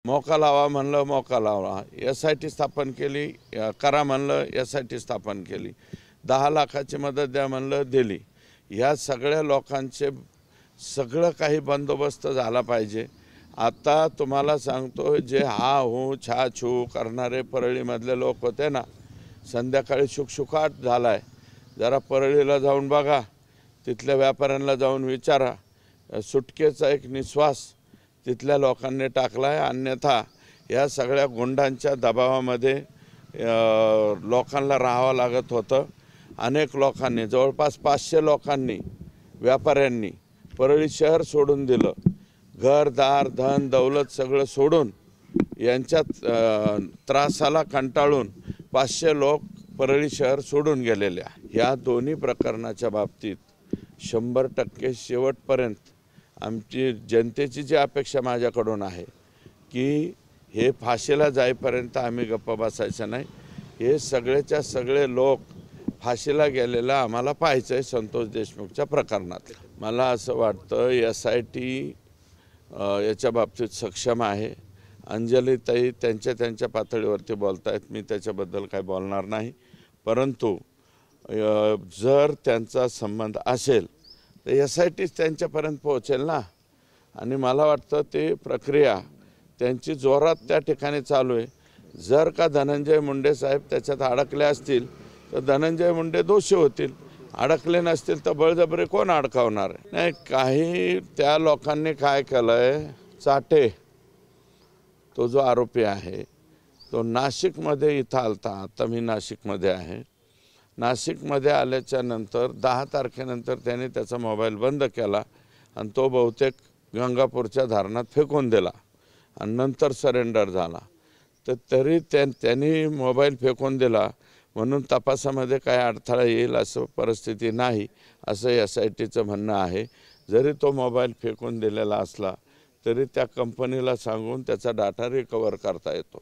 मौका लावा म्हणलं मौका लावला, SIT स्थापन केली, करा म्हणलं SIT स्थापन केली, 10 लाखाची मदत द्या म्हणलं दिली। या सगळ्या लोकांचे सगळं काही बंदोबस्त झाला पाहिजे। आता तुम्हाला सांगतो, जे हा हो छा छू करणारे परळीमधले लोक होते ना, संध्याकाळी शुकशुकाट झालाय। जरा परळीला जाऊन बघा, तिथल्या व्यापाऱ्यांना जाऊन विचारा, सुटकेचा एक निश्वास तिथल्या लोकांनी टाकलाय। अन्यथा या सगळ्या गुंडांच्या दबावामध्ये लोकांना राहावं लागत होतं। अनेक लोकांनी, जवळपास 500 लोकांनी, व्यापाऱ्यांनी परळी शहर सोडून दिलं। घरदार धन दौलत सगळं सोडून यांच्या त्रासाला कंटाळून 500 लोक परळी शहर सोडून गेलेले आहेत। या दोन्ही प्रकरणाच्या बाबतीत 100% शेवटपर्यंत आमची जनतेची जी अपेक्षा माझ्याकडून आहे की हे फाशीला जाईपर्यंत आम्ही गप्प बसायचं नाही। हे सगळेच्या सगळे लोक फाशीला गेलेला आम्हाला पाहायचं आहे। संतोष देशमुखच्या प्रकरणात मला असं वाटतं SIT याच्या बाबतीत सक्षम आहे। अंजलीताई त्यांच्या पातळीवरती बोलतायत, मी त्याच्याबद्दल काय बोलणार नाही। परंतु जर त्यांचा संबंध असेल तर SIT त्यांच्यापर्यंत पोहोचेल ना। आणि मला वाटतं ते प्रक्रिया त्यांची जोरात त्या ठिकाणी चालू आहे। जर का धनंजय मुंडे साहेब त्याच्यात अडकले असतील तर धनंजय मुंडे दोषी होतील, अडकले नसतील तर बळजबरी कोण अडकावणार आहे? नाही, काही त्या लोकांनी काय केलंय, चाटे तो जो आरोपी आहे तो नाशिकमध्ये इथं आलता। आता मी नाशिकमध्ये आहे। नाशिकमध्ये आल्याच्या नंतर 10 तारखेनंतर त्याने त्याचा मोबाईल बंद केला आणि तो बहुतेक गंगापूरच्या धरणात फेकून दिला आणि नंतर सरेंडर झाला। तर तरी त्यांनी मोबाईल फेकून दिला म्हणून तपासामध्ये काय अडथळा येईल असं परिस्थिती नाही, असं SITचं म्हणणं आहे। जरी तो मोबाईल फेकून दिलेला असला तरी त्या कंपनीला सांगून त्याचा डाटा रिकवर करता येतो।